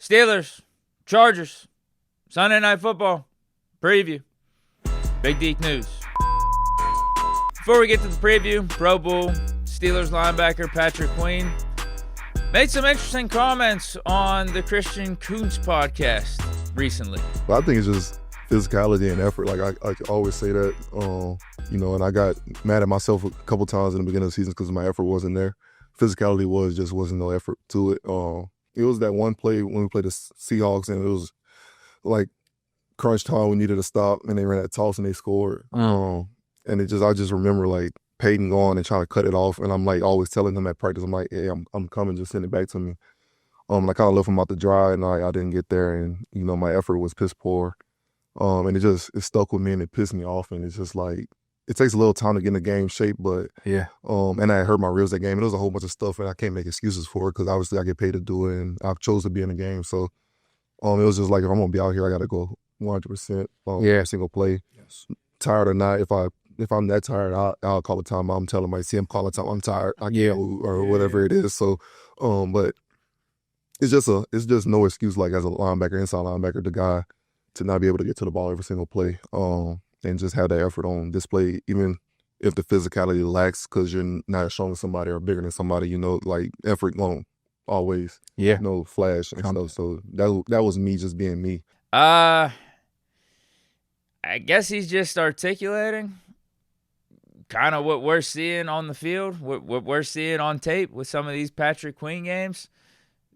Steelers, Chargers, Sunday Night Football, preview. Big Deke news. Before we get to the preview, Pro Bowl, Steelers linebacker Patrick Queen made some interesting comments on the Christian Kuntz podcast recently. But I think it's just physicality and effort. Like I always say that, and I got mad at myself a couple times in the beginning of the season because my effort wasn't there. Physicality wasn't no effort to it. It was that one play when we played the Seahawks, and it was like crunch time. We needed a stop, and they ran that toss and they scored. And I just remember like Peyton going and trying to cut it off, and I'm like always telling him at practice, I'm like, hey, I'm coming, just send it back to me. I kind of left him out to dry, and I didn't get there, and my effort was piss poor. And it stuck with me, and it pissed me off, and it's just like it takes a little time to get in the game shape, but yeah. And I hurt my ribs that game. And there was a whole bunch of stuff, and I can't make excuses for it because obviously I get paid to do it, and I chose to be in the game. So it was just like if I'm gonna be out here, I got to go 100% every single play. Yes. Tired or not, if I'm that tired, I'll call a time. I'm telling my I'm calling time. I'm tired. I can't move, or whatever it is. So, but it's just no excuse. Like as a linebacker, inside linebacker, the guy to not be able to get to the ball every single play. And just have that effort on display, even if the physicality lacks because you're not as strong as somebody or bigger than somebody, like effort won't always, flash and stuff. So that was me just being me. I guess he's just articulating kind of what we're seeing on the field, what we're seeing on tape with some of these Patrick Queen games.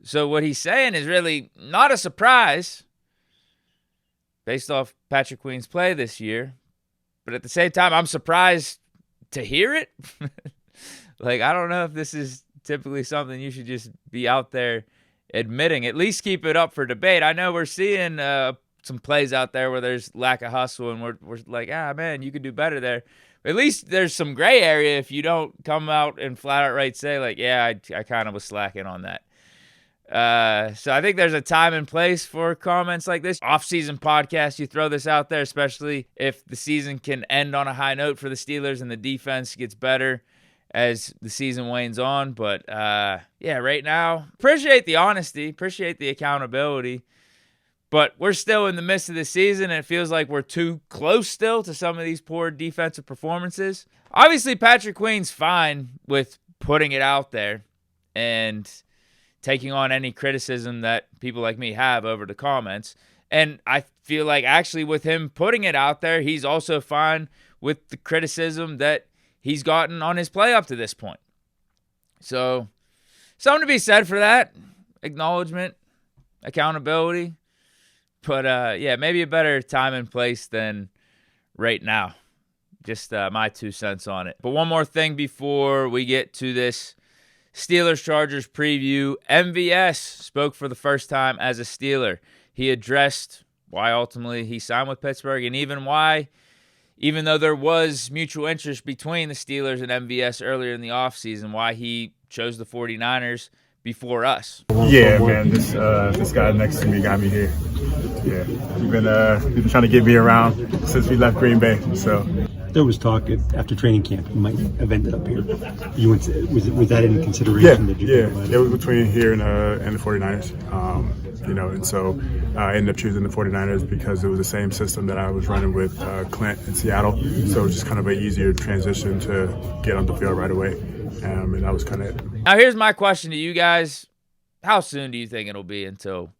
So what he's saying is really not a surprise based off Patrick Queen's play this year. But at the same time, I'm surprised to hear it. Like, I don't know if this is typically something you should just be out there admitting. At least keep it up for debate. I know we're seeing some plays out there where there's lack of hustle, and we're like, man, you could do better there. But at least there's some gray area if you don't come out and flat out right say, like, yeah, I kind of was slacking on that. So I think there's a time and place for comments like this. Off-season podcast, you throw this out there, especially if the season can end on a high note for the Steelers and the defense gets better as the season wanes on. But, right now, appreciate the honesty, appreciate the accountability. But we're still in the midst of the season, and it feels like we're too close still to some of these poor defensive performances. Obviously, Patrick Queen's fine with putting it out there and taking on any criticism that people like me have over the comments. And I feel like actually with him putting it out there, he's also fine with the criticism that he's gotten on his play up to this point. So something to be said for that. Acknowledgement, accountability. But maybe a better time and place than right now. Just my 2 cents on it. But one more thing before we get to this Steelers-Chargers preview. MVS spoke for the first time as a Steeler. He addressed why ultimately he signed with Pittsburgh and even though there was mutual interest between the Steelers and MVS earlier in the offseason, why he chose the 49ers before us. Yeah, man, this guy next to me got me here. Yeah, you've been trying to get me around since we left Green Bay, so. There was talk after training camp you might have ended up here. Was that in consideration? It was between here and the 49ers. And so I ended up choosing the 49ers because it was the same system that I was running with Clint in Seattle. So it was just kind of an easier transition to get on the field right away. And that was kind of it. Now here's my question to you guys. How soon do you think it'll be until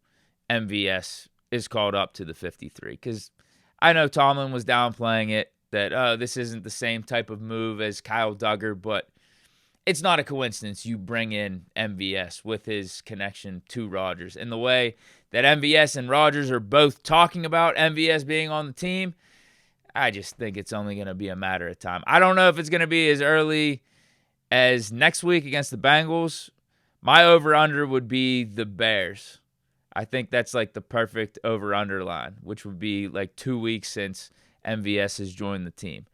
MVS is called up to the 53? Because I know Tomlin was downplaying it, that, this isn't the same type of move as Kyle Duggar, but it's not a coincidence you bring in MVS with his connection to Rodgers. And the way that MVS and Rodgers are both talking about MVS being on the team, I just think it's only going to be a matter of time. I don't know if it's going to be as early as next week against the Bengals. My over-under would be the Bears. I think that's like the perfect over-under line, which would be like 2 weeks since MVS has joined the team.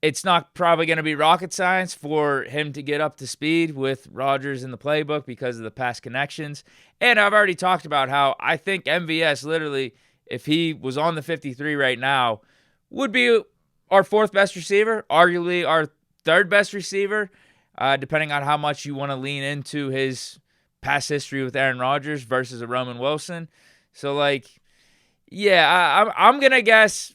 It's not probably going to be rocket science for him to get up to speed with Rodgers in the playbook because of the past connections. And I've already talked about how I think MVS literally, if he was on the 53 right now, would be our fourth best receiver, arguably our third best receiver, depending on how much you want to lean into his past history with Aaron Rodgers versus a Roman Wilson. So, like, yeah, I'm going to guess.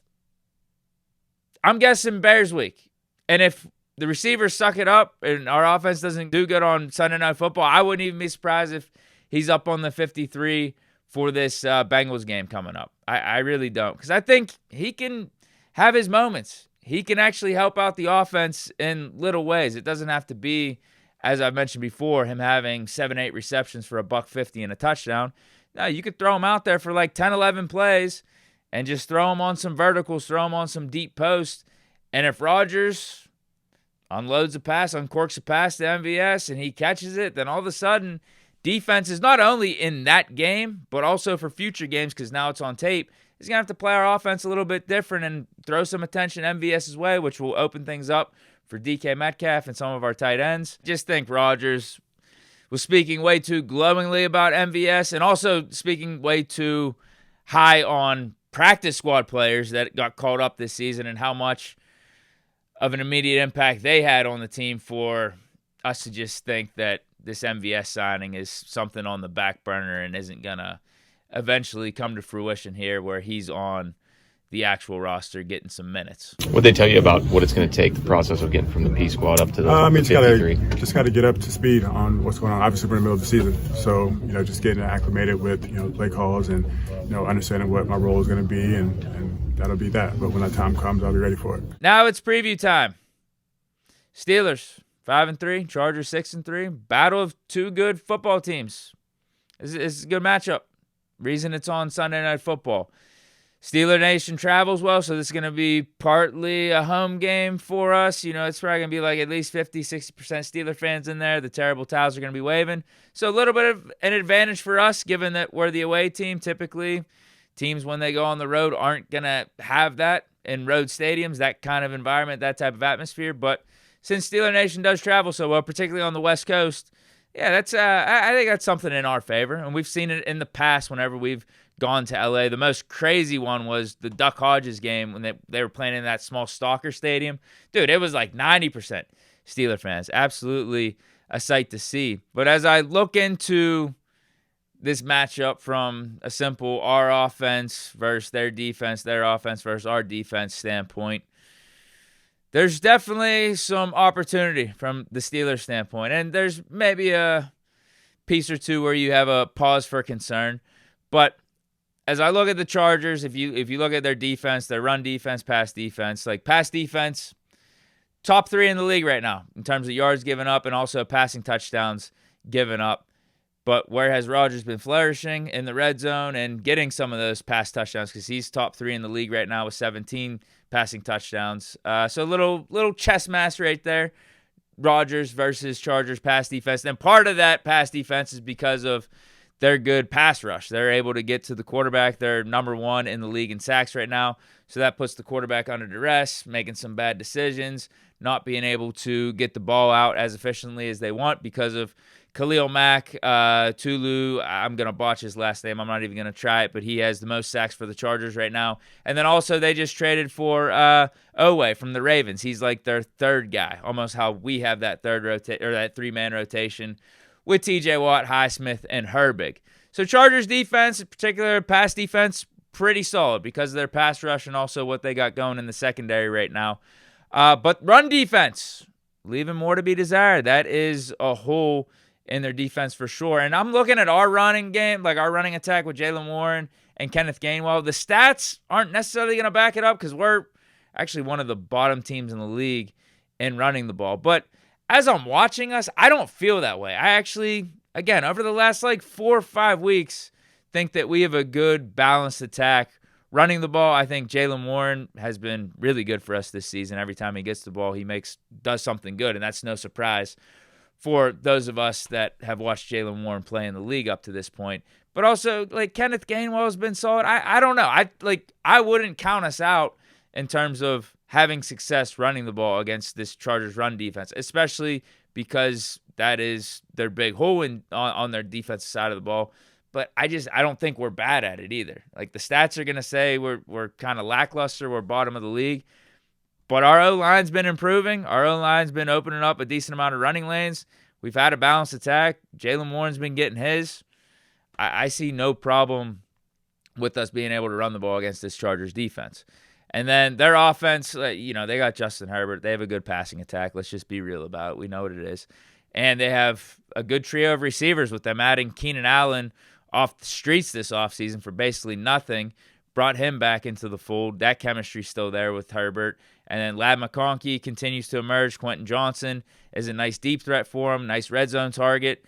I'm guessing Bears week. And if the receivers suck it up and our offense doesn't do good on Sunday Night Football, I wouldn't even be surprised if he's up on the 53 for this Bengals game coming up. I really don't, because I think he can have his moments. He can actually help out the offense in little ways. It doesn't have to be, as I've mentioned before, him having 7-8 receptions for $150 and a touchdown. No, you could throw him out there for like 10, 11 plays and just throw him on some verticals, throw him on some deep posts. And if Rodgers unloads a pass, uncorks a pass to MVS, and he catches it, then all of a sudden defense is not only in that game, but also for future games, because now it's on tape. He's going to have to play our offense a little bit different and throw some attention MVS's way, which will open things up for DK Metcalf and some of our tight ends. Just think Rodgers was speaking way too glowingly about MVS and also speaking way too high on practice squad players that got called up this season and how much of an immediate impact they had on the team for us to just think that this MVS signing is something on the back burner and isn't going to eventually come to fruition here where he's on the actual roster getting some minutes. What they tell you about what it's going to take, the process of getting from the P squad up to the 53? Just got to get up to speed on what's going on. Obviously, we're in the middle of the season, so just getting acclimated with play calls and understanding what my role is going to be, and that'll be that. But when that time comes, I'll be ready for it. Now it's preview time. Steelers 5-3, Chargers 6-3. Battle of two good football teams. This is a good matchup. Reason it's on Sunday Night Football. Steeler Nation travels well, so this is going to be partly a home game for us. It's probably going to be like at least 50, 60% Steeler fans in there. The terrible towels are going to be waving. So a little bit of an advantage for us, given that we're the away team. Typically, teams, when they go on the road, aren't going to have that in road stadiums, that kind of environment, that type of atmosphere. But since Steeler Nation does travel so well, particularly on the West Coast, yeah, that's I think that's something in our favor. And we've seen it in the past whenever we've gone to LA. The most crazy one was the Duck Hodges game when they were playing in that small Stalker Stadium. Dude, it was like 90% Steeler fans. Absolutely a sight to see. But as I look into this matchup from a simple our offense versus their defense, their offense versus our defense standpoint, there's definitely some opportunity from the Steelers standpoint. And there's maybe a piece or two where you have a pause for concern. But as I look at the Chargers, if you look at their defense, their run defense, pass defense, top 3 in the league right now in terms of yards given up and also passing touchdowns given up. But where has Rodgers been flourishing? In the red zone and getting some of those pass touchdowns, because he's top 3 in the league right now with 17 passing touchdowns. So a little chess match right there. Rodgers versus Chargers pass defense. And part of that pass defense is because of their good pass rush. They're able to get to the quarterback. They're number 1 in the league in sacks right now. So that puts the quarterback under duress, making some bad decisions, not being able to get the ball out as efficiently as they want because of Khalil Mack, Tulu. I'm going to botch his last name. I'm not even going to try it, but he has the most sacks for the Chargers right now. And then also they just traded for Owe from the Ravens. He's like their third guy, almost how we have that that 3-man rotation with TJ Watt, Highsmith, and Herbig. So Chargers defense, in particular pass defense, pretty solid because of their pass rush and also what they got going in the secondary right now. But run defense, leaving more to be desired. That is a hole in their defense for sure. And I'm looking at our running game, like our running attack with Jaylen Warren and Kenneth Gainwell. The stats aren't necessarily going to back it up because we're actually one of the bottom teams in the league in running the ball. But as I'm watching us, I don't feel that way. I actually, again, over the last 4 or 5 weeks, think that we have a good balanced attack. Running the ball, I think Jaylen Warren has been really good for us this season. Every time he gets the ball, he does something good, and that's no surprise for those of us that have watched Jaylen Warren play in the league up to this point. But also, Kenneth Gainwell has been solid. I don't know. I wouldn't count us out in terms of having success running the ball against this Chargers run defense, especially because that is their big hole on their defensive side of the ball. But I don't think we're bad at it either. The stats are going to say we're kind of lackluster, we're bottom of the league. But our O-line's been improving. Our O-line's been opening up a decent amount of running lanes. We've had a balanced attack. Jaylen Warren's been getting his. I see no problem with us being able to run the ball against this Chargers defense. And then their offense, they got Justin Herbert. They have a good passing attack. Let's just be real about it. We know what it is. And they have a good trio of receivers with them adding Keenan Allen off the streets this offseason for basically nothing. Brought him back into the fold. That chemistry's still there with Herbert. And then Ladd McConkey continues to emerge. Quentin Johnson is a nice deep threat for him. Nice red zone target.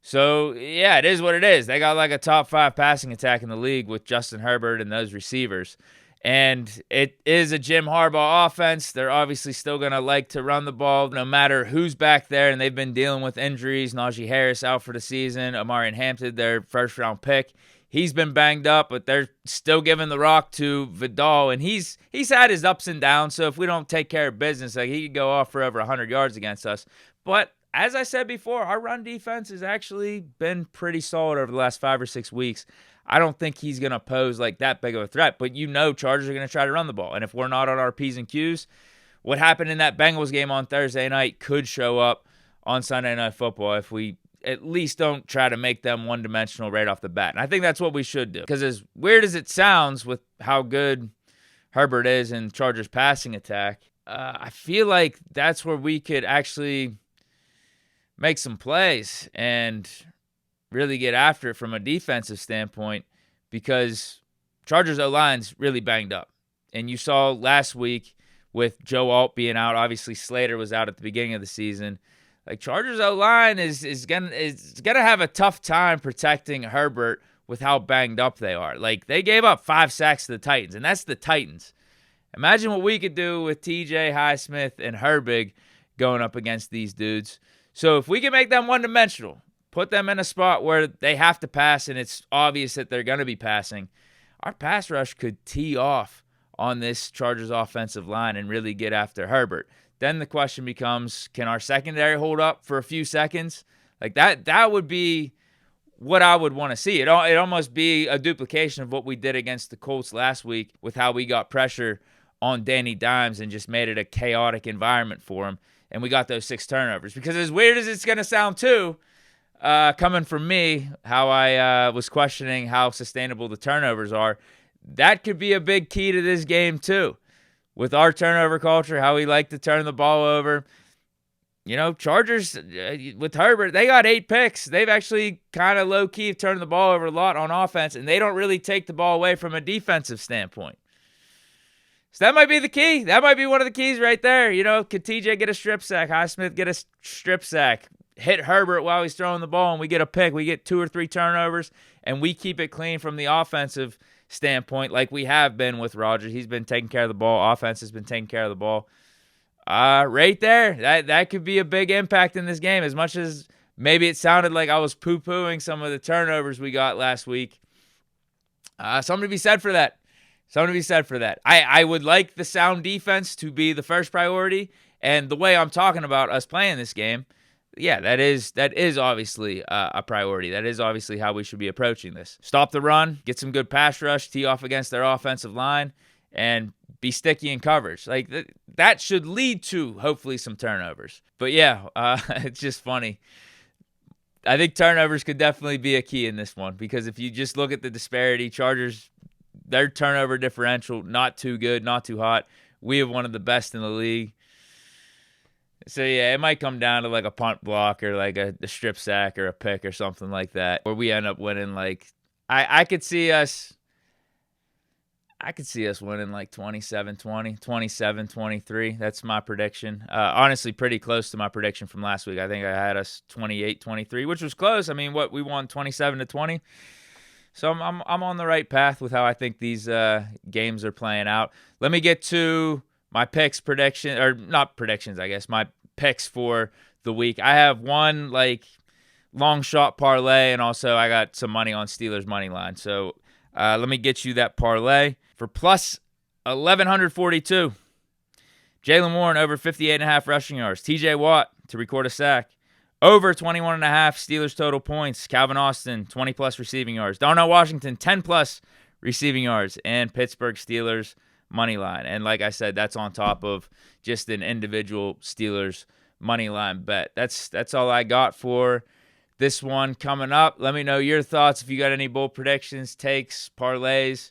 So, yeah, it is what it is. They got like a top 5 passing attack in the league with Justin Herbert and those receivers. And it is a Jim Harbaugh offense. They're obviously still going to like to run the ball no matter who's back there. And they've been dealing with injuries. Najee Harris out for the season. Amari Hampton, their first-round pick. He's been banged up, but they're still giving the rock to Vidal. And he's had his ups and downs. So if we don't take care of business, he could go off for over 100 yards against us. But as I said before, our run defense has actually been pretty solid over the last 5 or 6 weeks. I don't think he's going to pose like that big of a threat, but Chargers are going to try to run the ball. And if we're not on our P's and Q's, what happened in that Bengals game on Thursday night could show up on Sunday Night Football if we at least don't try to make them one-dimensional right off the bat. And I think that's what we should do. Because as weird as it sounds with how good Herbert is in Chargers passing attack, I feel like that's where we could actually make some plays and really get after it from a defensive standpoint, because Chargers O-line's really banged up. And you saw last week with Joe Alt being out, obviously Slater was out at the beginning of the season. Like, Chargers O-line is gonna have a tough time protecting Herbert with how banged up they are. Like, they gave up 5 sacks to the Titans, and that's the Titans. Imagine what we could do with TJ Highsmith and Herbig going up against these dudes. So if we can make them one-dimensional, put them in a spot where they have to pass and it's obvious that they're going to be passing, our pass rush could tee off on this Chargers offensive line and really get after Herbert. Then the question becomes, can our secondary hold up for a few seconds? Like that would be what I would want to see. It almost be a duplication of what we did against the Colts last week with how we got pressure on Danny Dimes and just made it a chaotic environment for him. And we got those 6 turnovers. Because as weird as it's going to sound too, coming from me, how I was questioning how sustainable the turnovers are, that could be a big key to this game too. With our turnover culture, how we like to turn the ball over. Chargers, with Herbert, they got 8 picks. They've actually kind of low-key turned the ball over a lot on offense, and they don't really take the ball away from a defensive standpoint. So that might be the key. That might be one of the keys right there. Could TJ get a strip sack? Highsmith get a strip sack? Hit Herbert while he's throwing the ball, and we get a pick. We get 2 or 3 turnovers, and we keep it clean from the offensive standpoint like we have been with Rodgers. He's been taking care of the ball. Offense has been taking care of the ball. Right there, that could be a big impact in this game. As much as maybe it sounded like I was poo-pooing some of the turnovers we got last week, something to be said for that. I would like the sound defense to be the first priority, and the way I'm talking about us playing this game, yeah, that is obviously a priority. That is obviously how we should be approaching this. Stop the run, get some good pass rush, tee off against their offensive line, and be sticky in coverage. Like that should lead to hopefully some turnovers. But yeah, it's just funny. I think turnovers could definitely be a key in this one, because if you just look at the disparity, Chargers, their turnover differential, not too good, not too hot. We have one of the best in the league. So, yeah, it might come down to like a punt block or like a strip sack or a pick or something like that, where we end up winning. Like, I could see us winning like 27-20, 27-23. That's my prediction. Honestly, pretty close to my prediction from last week. I think I had us 28-23, which was close. I mean, we won 27-20. So I'm on the right path with how I think these games are playing out. Let me get to my picks prediction, or not predictions, I guess, my picks for the week. I have one like long shot parlay, and also I got some money on Steelers money line. So let me get you that parlay for plus 1,142. Jaylen Warren over 58.5 rushing yards. TJ Watt to record a sack. Over 21.5 Steelers total points. Calvin Austin, 20-plus receiving yards. Darnell Washington, 10-plus receiving yards. And Pittsburgh Steelers money line. And like I said, that's on top of just an individual Steelers money line bet. That's all I got for this one coming up. Let me know your thoughts. If you got any bold predictions, takes, parlays,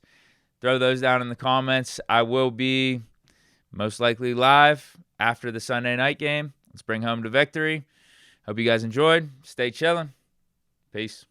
throw those down in the comments. I will be most likely live after the Sunday night game. Let's bring home the victory. Hope you guys enjoyed. Stay chilling. Peace.